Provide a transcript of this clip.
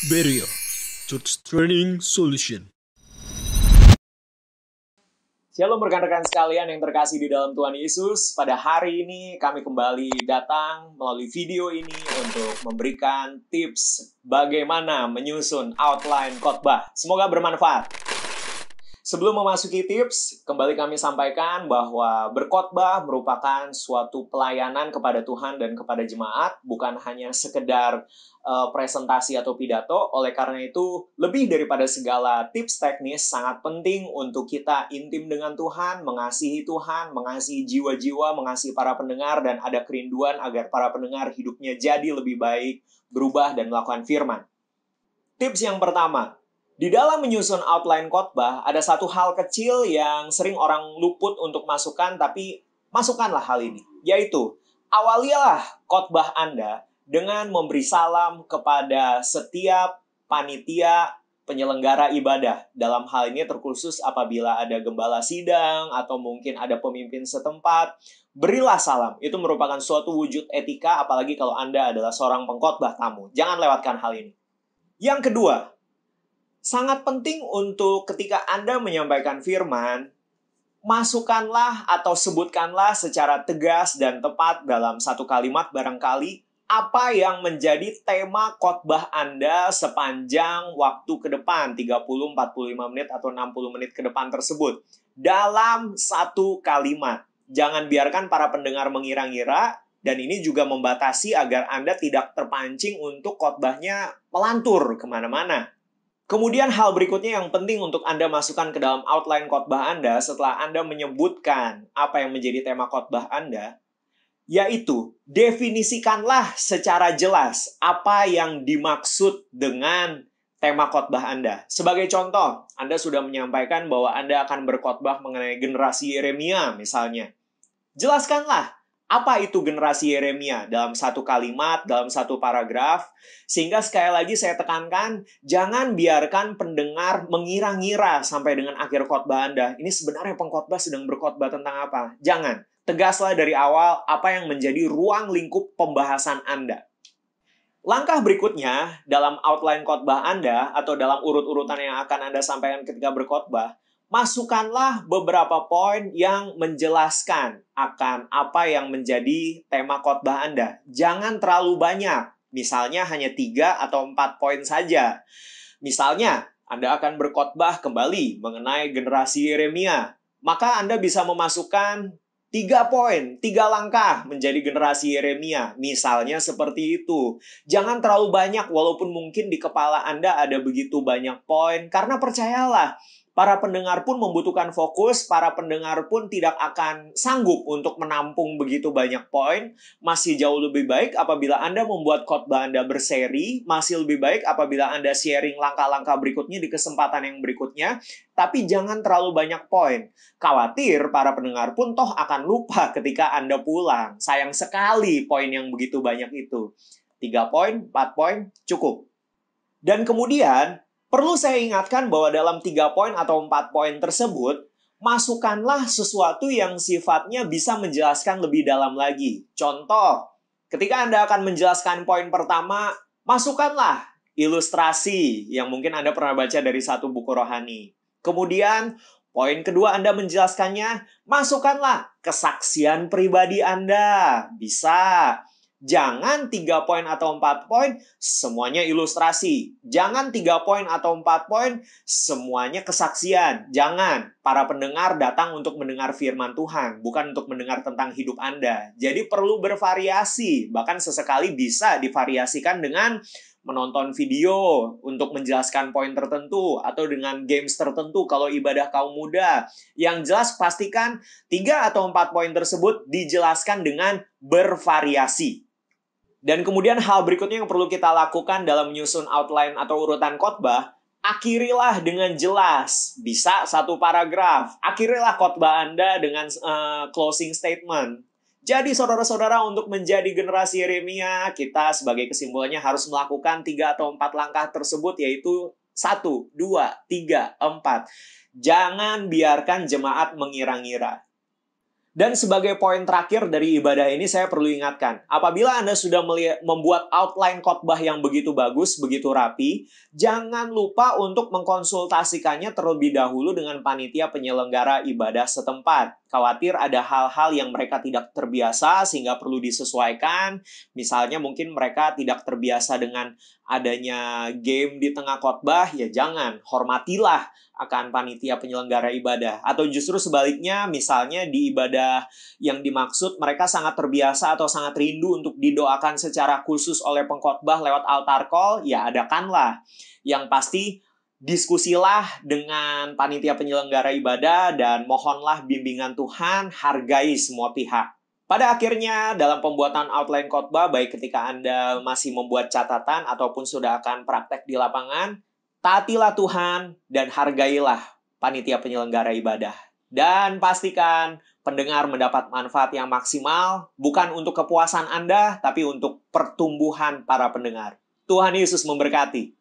Berio, Church Training Solution. Shalom rekan-rekan sekalian yang terkasih di dalam Tuhan Yesus. Pada hari ini kami kembali datang melalui video ini untuk memberikan tips bagaimana menyusun outline khotbah. Semoga bermanfaat. Sebelum memasuki tips, kembali kami sampaikan bahwa berkhotbah merupakan suatu pelayanan kepada Tuhan dan kepada jemaat, bukan hanya sekedar presentasi atau pidato. Oleh karena itu, lebih daripada segala tips teknis, sangat penting untuk kita intim dengan Tuhan, mengasihi Tuhan, mengasihi jiwa-jiwa, mengasihi para pendengar, dan ada kerinduan agar para pendengar hidupnya jadi lebih baik, berubah, dan melakukan firman. Tips yang pertama, di dalam menyusun outline khotbah, ada satu hal kecil yang sering orang luput untuk masukkan, tapi masukkanlah hal ini, yaitu awalilah khotbah Anda dengan memberi salam kepada setiap panitia penyelenggara ibadah. Dalam hal ini terkhusus apabila ada gembala sidang atau mungkin ada pemimpin setempat, berilah salam. Itu merupakan suatu wujud etika, apalagi kalau Anda adalah seorang pengkhotbah tamu. Jangan lewatkan hal ini. Yang kedua, sangat penting untuk ketika Anda menyampaikan firman, masukkanlah atau sebutkanlah secara tegas dan tepat dalam satu kalimat barangkali apa yang menjadi tema khotbah Anda sepanjang waktu ke depan, 30, 45 menit atau 60 menit ke depan tersebut. Dalam satu kalimat. Jangan biarkan para pendengar mengira-ngira, dan ini juga membatasi agar Anda tidak terpancing untuk khotbahnya melantur kemana-mana. Kemudian hal berikutnya yang penting untuk Anda masukkan ke dalam outline khotbah Anda setelah Anda menyebutkan apa yang menjadi tema khotbah Anda, yaitu definisikanlah secara jelas apa yang dimaksud dengan tema khotbah Anda. Sebagai contoh, Anda sudah menyampaikan bahwa Anda akan berkhotbah mengenai generasi Yeremia misalnya. Jelaskanlah apa itu generasi Yeremia dalam satu kalimat, dalam satu paragraf, sehingga sekali lagi saya tekankan, jangan biarkan pendengar mengira-ngira sampai dengan akhir khotbah Anda. Ini sebenarnya pengkhotbah sedang berkhotbah tentang apa? Jangan. Tegaslah dari awal apa yang menjadi ruang lingkup pembahasan Anda. Langkah berikutnya, dalam outline khotbah Anda, atau dalam urut-urutan yang akan Anda sampaikan ketika berkhotbah, masukkanlah beberapa poin yang menjelaskan akan apa yang menjadi tema khotbah Anda. Jangan terlalu banyak, misalnya hanya 3 atau 4 poin saja. Misalnya, Anda akan berkhotbah kembali mengenai generasi Yeremia, maka Anda bisa memasukkan 3 poin, 3 langkah menjadi generasi Yeremia. Misalnya seperti itu. Jangan terlalu banyak walaupun mungkin di kepala Anda ada begitu banyak poin. Karena percayalah, para pendengar pun membutuhkan fokus, para pendengar pun tidak akan sanggup untuk menampung begitu banyak poin. Masih jauh lebih baik apabila Anda membuat khotbah Anda berseri, masih lebih baik apabila Anda sharing langkah-langkah berikutnya di kesempatan yang berikutnya, tapi jangan terlalu banyak poin. Khawatir para pendengar pun toh akan lupa ketika Anda pulang. Sayang sekali poin yang begitu banyak itu. 3 poin, 4 poin, cukup. Dan kemudian, perlu saya ingatkan bahwa dalam 3 poin atau 4 poin tersebut, masukkanlah sesuatu yang sifatnya bisa menjelaskan lebih dalam lagi. Contoh, ketika Anda akan menjelaskan poin pertama, masukkanlah ilustrasi yang mungkin Anda pernah baca dari satu buku rohani. Kemudian, poin kedua Anda menjelaskannya, masukkanlah kesaksian pribadi Anda. Bisa. Jangan 3 poin atau 4 poin, semuanya ilustrasi. Jangan 3 poin atau 4 poin, semuanya kesaksian. Jangan. Para pendengar datang untuk mendengar firman Tuhan, bukan untuk mendengar tentang hidup Anda. Jadi perlu bervariasi. Bahkan sesekali bisa divariasikan dengan menonton video untuk menjelaskan poin tertentu, atau dengan games tertentu kalau ibadah kaum muda. Yang jelas pastikan 3 atau 4 poin tersebut dijelaskan dengan bervariasi. Dan kemudian hal berikutnya yang perlu kita lakukan dalam menyusun outline atau urutan khotbah, akhirilah dengan jelas. Bisa 1 paragraf. Akhirilah khotbah Anda dengan closing statement. Jadi saudara-saudara, untuk menjadi generasi Yeremia, kita sebagai kesimpulannya harus melakukan 3 atau 4 langkah tersebut, yaitu 1, 2, 3, 4. Jangan biarkan jemaat mengira-ngira. Dan sebagai poin terakhir dari ibadah ini, saya perlu ingatkan, apabila Anda sudah membuat outline khotbah yang begitu bagus, begitu rapi, jangan lupa untuk mengkonsultasikannya terlebih dahulu dengan panitia penyelenggara ibadah setempat. Khawatir ada hal-hal yang mereka tidak terbiasa sehingga perlu disesuaikan. Misalnya mungkin mereka tidak terbiasa dengan adanya game di tengah khotbah, ya jangan, hormatilah akan panitia penyelenggara ibadah. Atau justru sebaliknya, misalnya di ibadah yang dimaksud mereka sangat terbiasa atau sangat rindu untuk didoakan secara khusus oleh pengkhotbah lewat altar call, ya adakanlah. Yang pasti diskusilah dengan panitia penyelenggara ibadah dan mohonlah bimbingan Tuhan, hargai semua pihak. Pada akhirnya, dalam pembuatan outline khotbah, baik ketika Anda masih membuat catatan ataupun sudah akan praktek di lapangan, taatilah Tuhan dan hargailah panitia penyelenggara ibadah. Dan pastikan pendengar mendapat manfaat yang maksimal, bukan untuk kepuasan Anda, tapi untuk pertumbuhan para pendengar. Tuhan Yesus memberkati.